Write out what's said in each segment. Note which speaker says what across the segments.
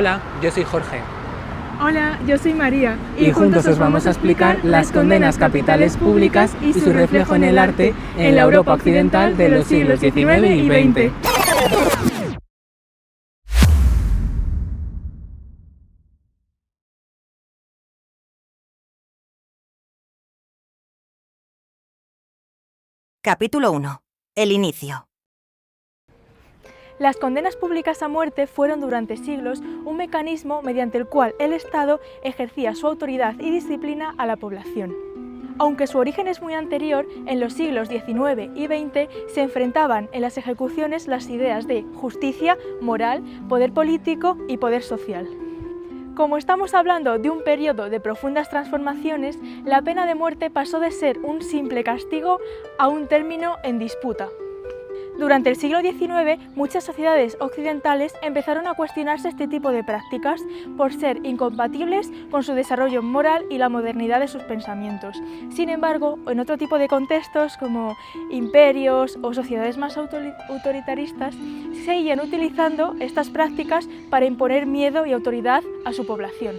Speaker 1: Hola, yo soy Jorge.
Speaker 2: Hola, yo soy María.
Speaker 1: Y juntos os vamos a explicar las condenas capitales públicas y su reflejo en el arte en la Europa occidental de los siglos XIX y XX.
Speaker 3: Capítulo 1. El inicio.
Speaker 2: Las condenas públicas a muerte fueron durante siglos un mecanismo mediante el cual el Estado ejercía su autoridad y disciplina a la población. Aunque su origen es muy anterior, en los siglos XIX y XX se enfrentaban en las ejecuciones las ideas de justicia, moral, poder político y poder social. Como estamos hablando de un periodo de profundas transformaciones, la pena de muerte pasó de ser un simple castigo a un término en disputa. Durante el siglo XIX, muchas sociedades occidentales empezaron a cuestionarse este tipo de prácticas por ser incompatibles con su desarrollo moral y la modernidad de sus pensamientos. Sin embargo, en otro tipo de contextos, como imperios o sociedades más autoritaristas, seguían utilizando estas prácticas para imponer miedo y autoridad a su población.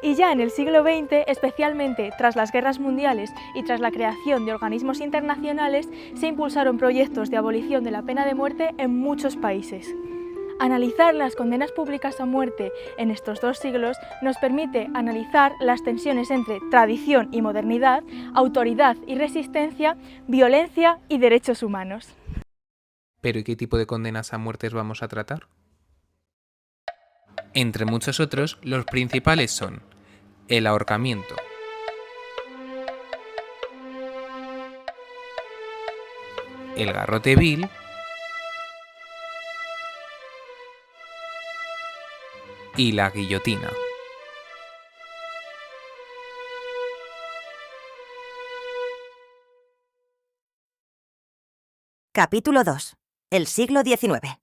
Speaker 2: Y ya en el siglo XX, especialmente tras las guerras mundiales y tras la creación de organismos internacionales, se impulsaron proyectos de abolición de la pena de muerte en muchos países. Analizar las condenas públicas a muerte en estos dos siglos nos permite analizar las tensiones entre tradición y modernidad, autoridad y resistencia, violencia y derechos humanos.
Speaker 1: ¿Pero y qué tipo de condenas a muertes vamos a tratar? Entre muchos otros, los principales son el ahorcamiento, el garrote vil y la guillotina.
Speaker 3: Capítulo 2. El siglo XIX.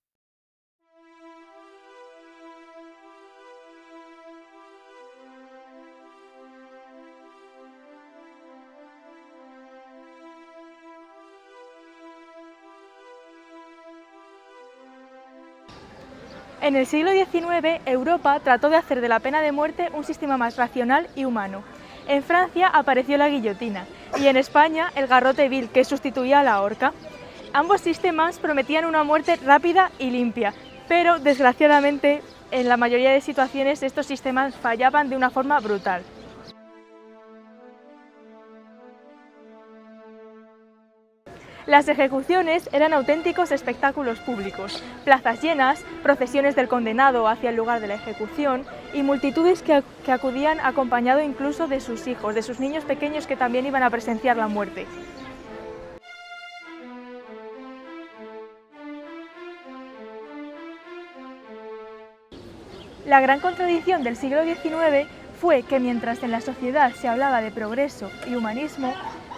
Speaker 2: En el siglo XIX, Europa trató de hacer de la pena de muerte un sistema más racional y humano. En Francia apareció la guillotina y en España el garrote vil, que sustituía a la horca. Ambos sistemas prometían una muerte rápida y limpia, pero desgraciadamente en la mayoría de situaciones estos sistemas fallaban de una forma brutal. Las ejecuciones eran auténticos espectáculos públicos, plazas llenas, procesiones del condenado hacia el lugar de la ejecución y multitudes que acudían acompañado incluso de sus hijos, de sus niños pequeños que también iban a presenciar la muerte. La gran contradicción del siglo XIX fue que mientras en la sociedad se hablaba de progreso y humanismo,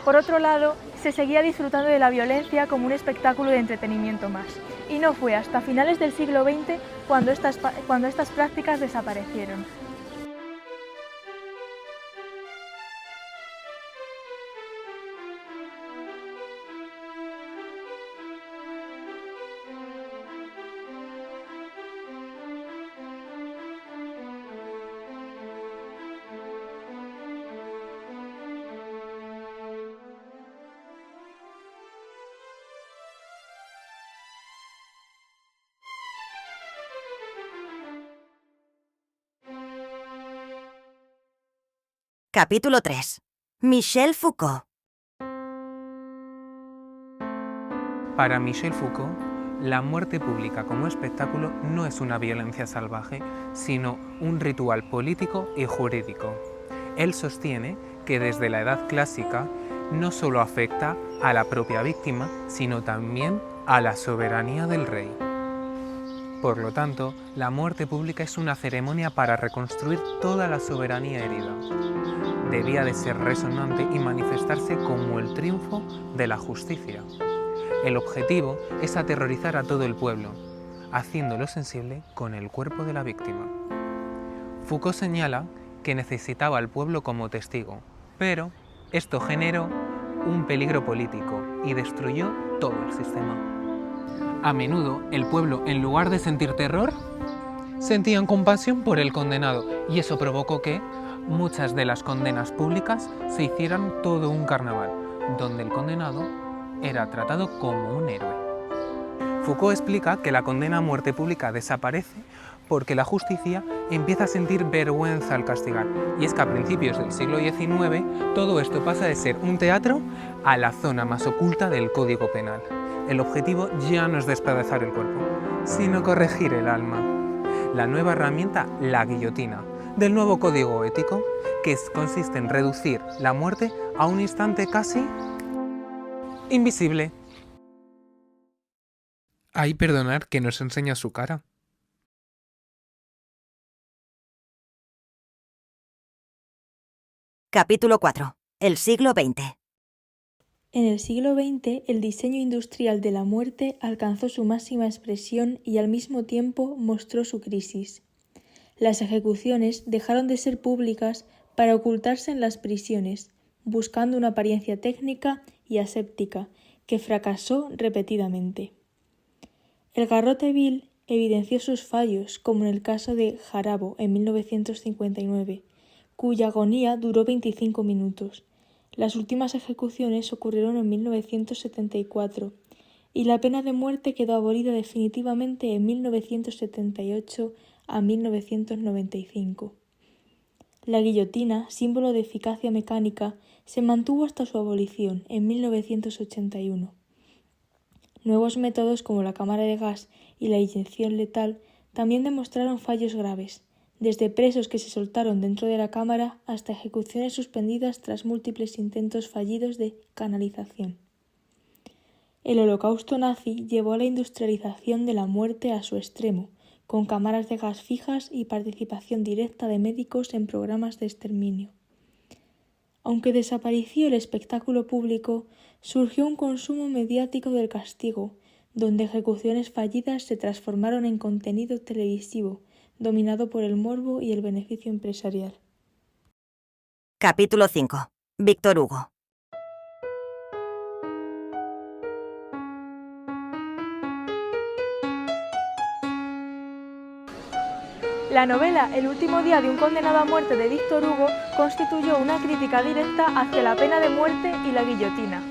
Speaker 2: por otro lado, se seguía disfrutando de la violencia como un espectáculo de entretenimiento más. Y no fue hasta finales del siglo XX cuando estas prácticas desaparecieron.
Speaker 3: Capítulo 3. Michel Foucault.
Speaker 1: Para Michel Foucault, la muerte pública como espectáculo no es una violencia salvaje, sino un ritual político y jurídico. Él sostiene que desde la Edad Clásica no solo afecta a la propia víctima, sino también a la soberanía del rey. Por lo tanto, la muerte pública es una ceremonia para reconstruir toda la soberanía herida. Debía de ser resonante y manifestarse como el triunfo de la justicia. El objetivo es aterrorizar a todo el pueblo, haciéndolo sensible con el cuerpo de la víctima. Foucault señala que necesitaba al pueblo como testigo, pero esto generó un peligro político y destruyó todo el sistema. A menudo, el pueblo, en lugar de sentir terror, sentían compasión por el condenado y eso provocó que muchas de las condenas públicas se hicieran todo un carnaval, donde el condenado era tratado como un héroe. Foucault explica que la condena a muerte pública desaparece porque la justicia empieza a sentir vergüenza al castigar. Y es que a principios del siglo XIX todo esto pasa de ser un teatro a la zona más oculta del Código Penal. El objetivo ya no es despedazar el cuerpo, sino corregir el alma. La nueva herramienta, la guillotina, del nuevo código ético, que consiste en reducir la muerte a un instante casi invisible. Ay, perdonad que nos enseña su cara.
Speaker 3: Capítulo 4. El siglo XX.
Speaker 2: En el siglo XX, el diseño industrial de la muerte alcanzó su máxima expresión y al mismo tiempo mostró su crisis. Las ejecuciones dejaron de ser públicas para ocultarse en las prisiones, buscando una apariencia técnica y aséptica que fracasó repetidamente. El garrote vil evidenció sus fallos, como en el caso de Jarabo en 1959, cuya agonía duró 25 minutos. Las últimas ejecuciones ocurrieron en 1974 y la pena de muerte quedó abolida definitivamente en 1978 a 1995. La guillotina, símbolo de eficacia mecánica, se mantuvo hasta su abolición en 1981. Nuevos métodos como la cámara de gas y la inyección letal también demostraron fallos graves, desde presos que se soltaron dentro de la cámara hasta ejecuciones suspendidas tras múltiples intentos fallidos de canalización. El holocausto nazi llevó a la industrialización de la muerte a su extremo, con cámaras de gas fijas y participación directa de médicos en programas de exterminio. Aunque desapareció el espectáculo público, surgió un consumo mediático del castigo, donde ejecuciones fallidas se transformaron en contenido televisivo, dominado por el morbo y el beneficio empresarial.
Speaker 3: Capítulo 5. Víctor Hugo.
Speaker 2: La novela El último día de un condenado a muerte de Víctor Hugo constituyó una crítica directa hacia la pena de muerte y la guillotina.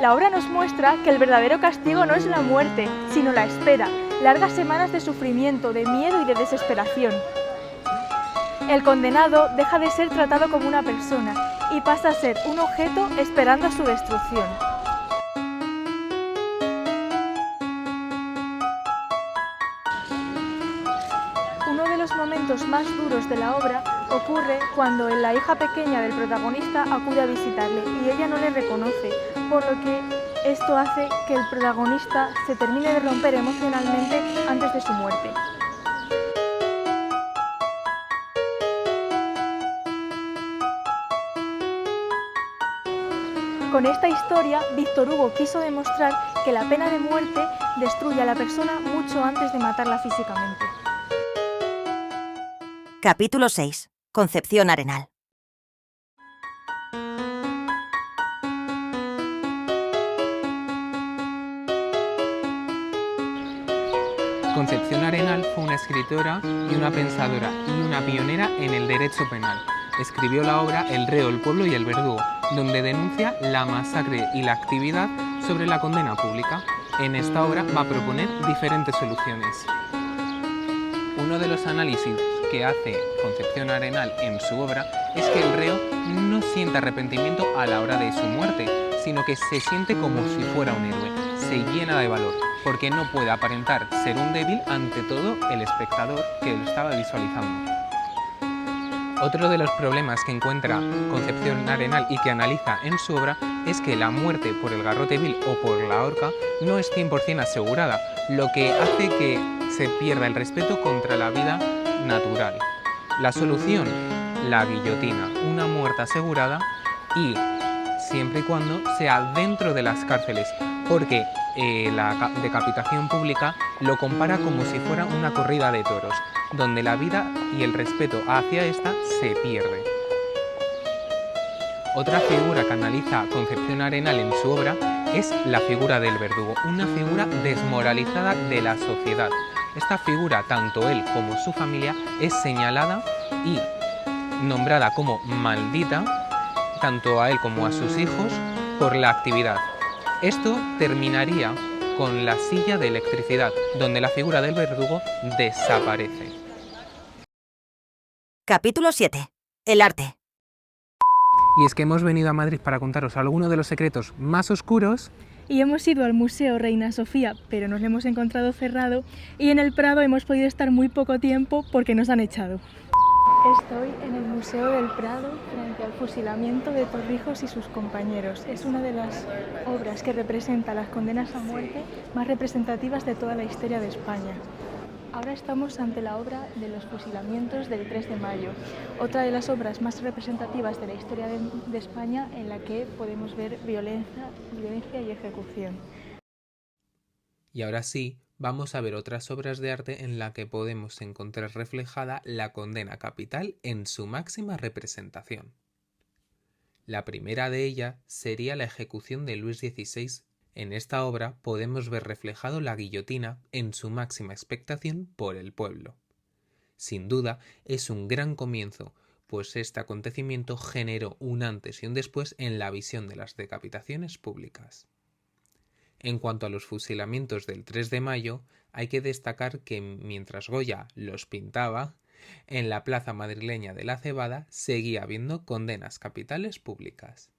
Speaker 2: La obra nos muestra que el verdadero castigo no es la muerte, sino la espera, largas semanas de sufrimiento, de miedo y de desesperación. El condenado deja de ser tratado como una persona y pasa a ser un objeto esperando su destrucción. Uno de los momentos más duros de la obra ocurre cuando la hija pequeña del protagonista acude a visitarle y ella no le reconoce, por lo que esto hace que el protagonista se termine de romper emocionalmente antes de su muerte. Con esta historia, Víctor Hugo quiso demostrar que la pena de muerte destruye a la persona mucho antes de matarla físicamente.
Speaker 3: Capítulo 6. Concepción Arenal.
Speaker 1: Concepción Arenal fue una escritora y una pensadora y una pionera en el derecho penal. Escribió la obra El reo, el pueblo y el verdugo, donde denuncia la masacre y la actividad sobre la condena pública. En esta obra va a proponer diferentes soluciones. Uno de los análisis que hace Concepción Arenal en su obra es que el reo no siente arrepentimiento a la hora de su muerte, sino que se siente como si fuera un héroe, se llena de valor, porque no puede aparentar ser un débil ante todo el espectador que lo estaba visualizando. Otro de los problemas que encuentra Concepción Arenal y que analiza en su obra es que la muerte por el garrote vil o por la horca no es 100% asegurada, lo que hace que se pierda el respeto contra la vida natural. La solución, la guillotina, una muerte asegurada y siempre y cuando sea dentro de las cárceles, porque la decapitación pública lo compara como si fuera una corrida de toros, donde la vida y el respeto hacia esta se pierde. Otra figura que analiza Concepción Arenal en su obra es la figura del verdugo, una figura desmoralizada de la sociedad. Esta figura, tanto él como su familia, es señalada y nombrada como maldita, tanto a él como a sus hijos, por la actividad. Esto terminaría con la silla de electricidad, donde la figura del verdugo desaparece.
Speaker 3: Capítulo 7. El arte.
Speaker 1: Y es que hemos venido a Madrid para contaros algunos de los secretos más oscuros.
Speaker 2: Y hemos ido al Museo Reina Sofía, pero nos lo hemos encontrado cerrado, y en el Prado hemos podido estar muy poco tiempo porque nos han echado. Estoy en el Museo del Prado frente al fusilamiento de Torrijos y sus compañeros. Es una de las obras que representa las condenas a muerte más representativas de toda la historia de España. Ahora estamos ante la obra de los fusilamientos del 3 de mayo, otra de las obras más representativas de la historia de España en la que podemos ver violencia y ejecución.
Speaker 1: Y ahora sí, vamos a ver otras obras de arte en la que podemos encontrar reflejada la condena capital en su máxima representación. La primera de ellas sería la ejecución de Luis XVI. En esta obra podemos ver reflejado la guillotina en su máxima expectación por el pueblo. Sin duda, es un gran comienzo, pues este acontecimiento generó un antes y un después en la visión de las decapitaciones públicas. En cuanto a los fusilamientos del 3 de mayo, hay que destacar que mientras Goya los pintaba, en la plaza madrileña de la Cebada seguía habiendo condenas capitales públicas.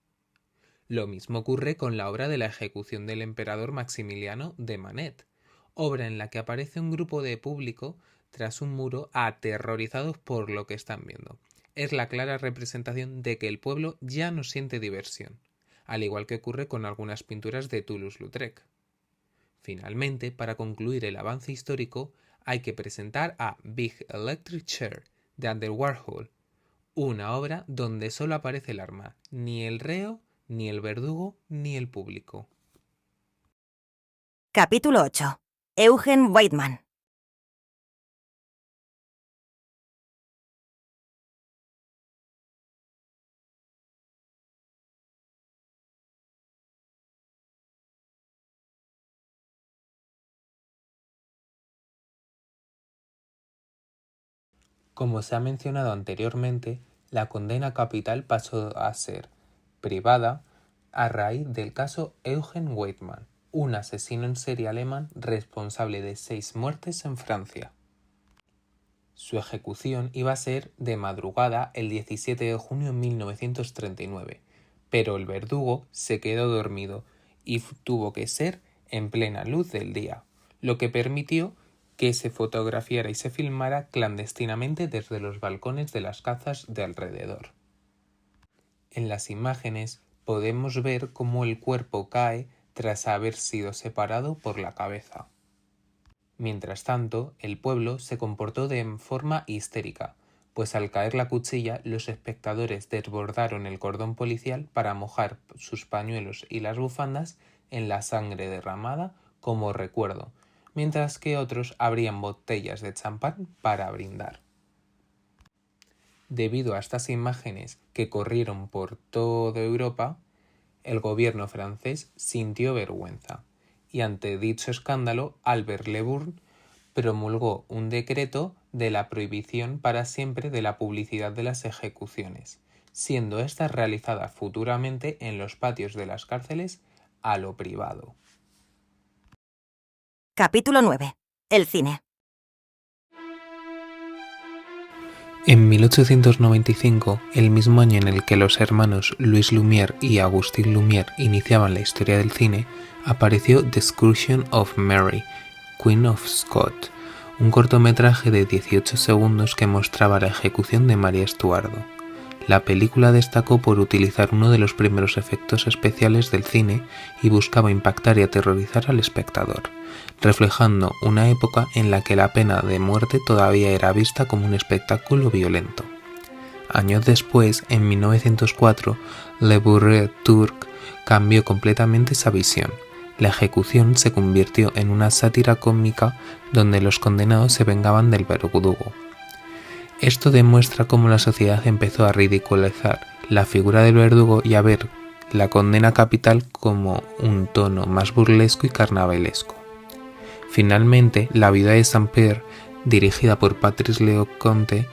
Speaker 1: Lo mismo ocurre con la obra de la ejecución del emperador Maximiliano de Manet, obra en la que aparece un grupo de público tras un muro aterrorizados por lo que están viendo. Es la clara representación de que el pueblo ya no siente diversión, al igual que ocurre con algunas pinturas de Toulouse-Lautrec. Finalmente, para concluir el avance histórico, hay que presentar a Big Electric Chair de Andy Warhol, una obra donde solo aparece el arma, ni el reo, ni el verdugo, ni el público.
Speaker 3: Capítulo 8. Eugen Weidmann.
Speaker 1: Como se ha mencionado anteriormente, la condena capital pasó a ser privada a raíz del caso Eugen Weidmann, un asesino en serie alemán responsable de 6 muertes en Francia. Su ejecución iba a ser de madrugada el 17 de junio de 1939, pero el verdugo se quedó dormido y tuvo que ser en plena luz del día, lo que permitió que se fotografiara y se filmara clandestinamente desde los balcones de las casas de alrededor. En las imágenes podemos ver cómo el cuerpo cae tras haber sido separado por la cabeza. Mientras tanto, el pueblo se comportó de forma histérica, pues al caer la cuchilla los espectadores desbordaron el cordón policial para mojar sus pañuelos y las bufandas en la sangre derramada como recuerdo, mientras que otros abrían botellas de champán para brindar. Debido a estas imágenes que corrieron por toda Europa, el gobierno francés sintió vergüenza y ante dicho escándalo Albert Le Brun promulgó un decreto de la prohibición para siempre de la publicidad de las ejecuciones, siendo esta realizada futuramente en los patios de las cárceles a lo privado.
Speaker 3: Capítulo 9. El cine.
Speaker 1: En 1895, el mismo año en el que los hermanos Louis Lumière y Auguste Lumière iniciaban la historia del cine, apareció The Excursion of Mary, Queen of Scots, un cortometraje de 18 segundos que mostraba la ejecución de María Estuardo. La película destacó por utilizar uno de los primeros efectos especiales del cine y buscaba impactar y aterrorizar al espectador, reflejando una época en la que la pena de muerte todavía era vista como un espectáculo violento. Años después, en 1904, Le Bourget Turc cambió completamente esa visión. La ejecución se convirtió en una sátira cómica donde los condenados se vengaban del verdugo. Esto demuestra cómo la sociedad empezó a ridiculizar la figura del verdugo y a ver la condena capital como un tono más burlesco y carnavalesco. Finalmente, La vida de Saint-Père, dirigida por Patrice Leconte,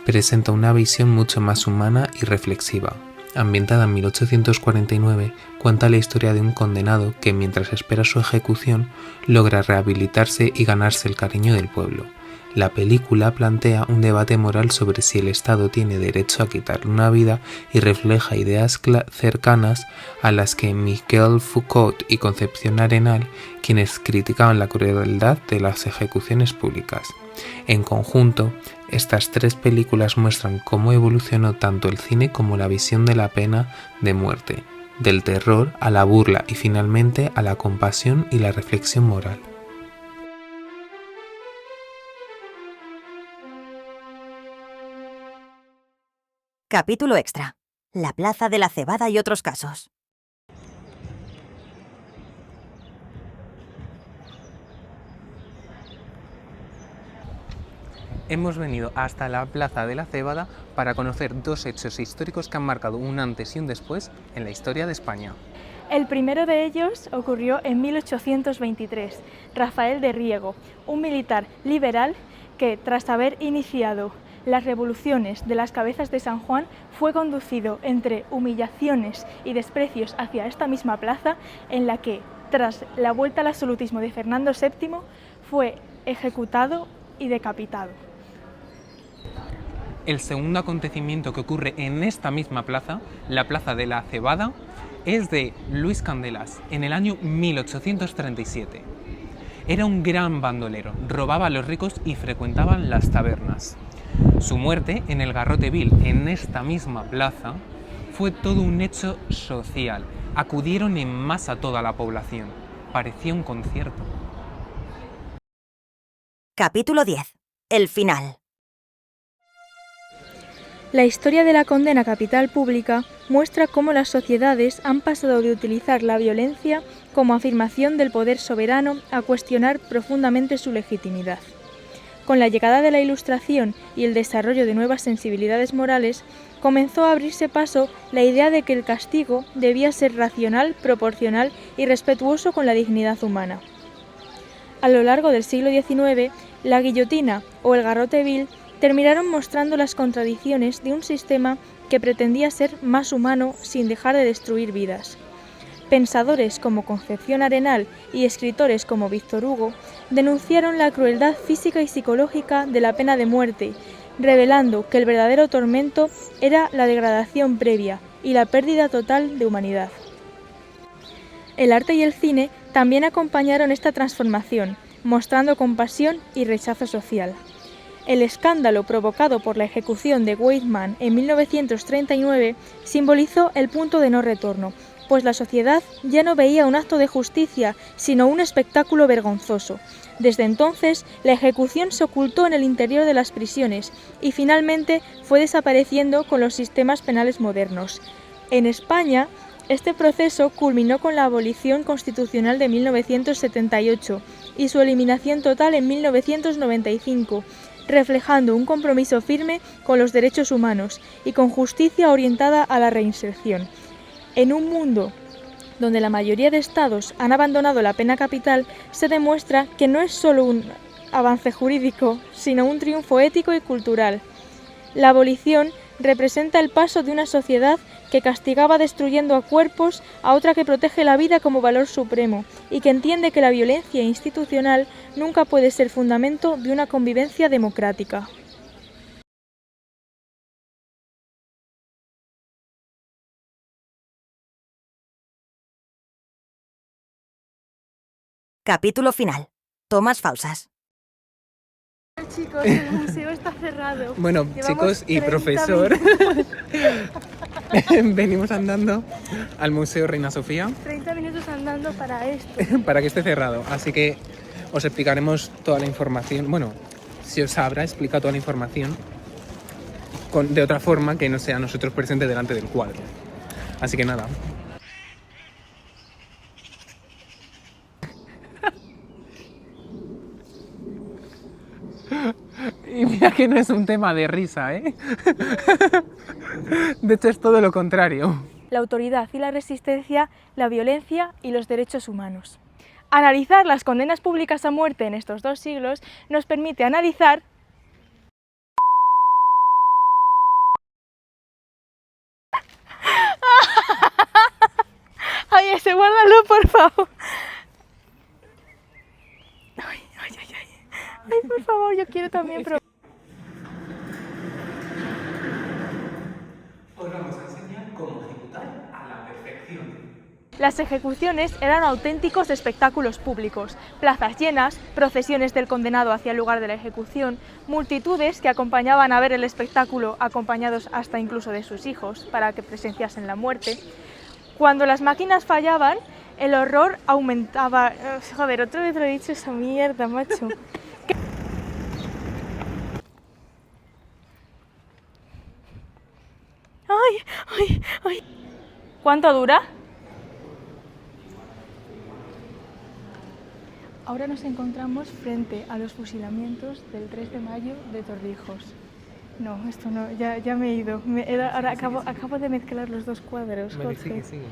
Speaker 1: presenta una visión mucho más humana y reflexiva. Ambientada en 1849, cuenta la historia de un condenado que, mientras espera su ejecución, logra rehabilitarse y ganarse el cariño del pueblo. La película plantea un debate moral sobre si el Estado tiene derecho a quitarle una vida y refleja ideas cercanas a las que Michel Foucault y Concepción Arenal, quienes criticaban la crueldad de las ejecuciones públicas. En conjunto, estas tres películas muestran cómo evolucionó tanto el cine como la visión de la pena de muerte, del terror a la burla y finalmente a la compasión y la reflexión moral.
Speaker 3: Capítulo extra. La Plaza de la Cebada y otros casos.
Speaker 1: Hemos venido hasta la Plaza de la Cebada para conocer dos hechos históricos que han marcado un antes y un después en la historia de España.
Speaker 2: El primero de ellos ocurrió en 1823. Rafael de Riego, un militar liberal que, tras haber iniciado las revoluciones de las Cabezas de San Juan, fue conducido entre humillaciones y desprecios hacia esta misma plaza, en la que, tras la vuelta al absolutismo de Fernando VII, fue ejecutado y decapitado.
Speaker 1: El segundo acontecimiento que ocurre en esta misma plaza, la Plaza de la Cebada, es de Luis Candelas, en el año 1837. Era un gran bandolero, robaba a los ricos y frecuentaba las tabernas. Su muerte en el Garrote Vil, en esta misma plaza, fue todo un hecho social. Acudieron en masa toda la población. Parecía un concierto.
Speaker 3: Capítulo 10. El final.
Speaker 2: La historia de la condena capital pública muestra cómo las sociedades han pasado de utilizar la violencia como afirmación del poder soberano a cuestionar profundamente su legitimidad. Con la llegada de la Ilustración y el desarrollo de nuevas sensibilidades morales, comenzó a abrirse paso la idea de que el castigo debía ser racional, proporcional y respetuoso con la dignidad humana. A lo largo del siglo XIX, la guillotina o el garrote vil terminaron mostrando las contradicciones de un sistema que pretendía ser más humano sin dejar de destruir vidas. Pensadores como Concepción Arenal y escritores como Víctor Hugo denunciaron la crueldad física y psicológica de la pena de muerte, revelando que el verdadero tormento era la degradación previa y la pérdida total de humanidad. El arte y el cine también acompañaron esta transformación, mostrando compasión y rechazo social. El escándalo provocado por la ejecución de Weizmann en 1939 simbolizó el punto de no retorno, pues la sociedad ya no veía un acto de justicia, sino un espectáculo vergonzoso. Desde entonces, la ejecución se ocultó en el interior de las prisiones y finalmente fue desapareciendo con los sistemas penales modernos. En España, este proceso culminó con la abolición constitucional de 1978 y su eliminación total en 1995, reflejando un compromiso firme con los derechos humanos y con justicia orientada a la reinserción. En un mundo donde la mayoría de estados han abandonado la pena capital, se demuestra que no es solo un avance jurídico, sino un triunfo ético y cultural. La abolición representa el paso de una sociedad que castigaba destruyendo a cuerpos a otra que protege la vida como valor supremo y que entiende que la violencia institucional nunca puede ser fundamento de una convivencia democrática.
Speaker 3: Capítulo final. Tomas falsas.
Speaker 2: Chicos, el museo está cerrado.
Speaker 1: Bueno,
Speaker 2: Llevamos
Speaker 1: chicos y
Speaker 2: 30
Speaker 1: profesor,
Speaker 2: minutos.
Speaker 1: venimos andando al Museo Reina Sofía
Speaker 2: 30 minutos andando para esto.
Speaker 1: para que esté cerrado. Así que os explicaremos toda la información. Bueno, si os habrá explicado toda la información de otra forma que no sea nosotros presentes delante del cuadro. Así que nada. Y mira que no es un tema de risa, ¿eh? De hecho es todo lo contrario.
Speaker 2: La autoridad y la resistencia, la violencia y los derechos humanos. Analizar las condenas públicas a muerte en estos 2 siglos nos permite analizar Ay, ese guárdalo, por favor. Ay, ay, ay, ay. Ay, por favor, yo quiero también probar.
Speaker 1: Os vamos a enseñar cómo ejecutar a la perfección.
Speaker 2: Las ejecuciones eran auténticos espectáculos públicos, plazas llenas, procesiones del condenado hacia el lugar de la ejecución, multitudes que acompañaban a ver el espectáculo, acompañados hasta incluso de sus hijos, para que presenciasen la muerte. Cuando las máquinas fallaban, el horror aumentaba. Joder, otra vez lo he dicho esa mierda, macho. ¡Ay! ¡Ay! ¡Ay! ¿Cuánto dura? Ahora nos encontramos frente a los fusilamientos del 3 de mayo de Torrijos. No, esto no, ya me he ido. Ahora acabo de mezclar los 2 cuadros.
Speaker 1: Vale,
Speaker 2: Jorge.
Speaker 1: sigue.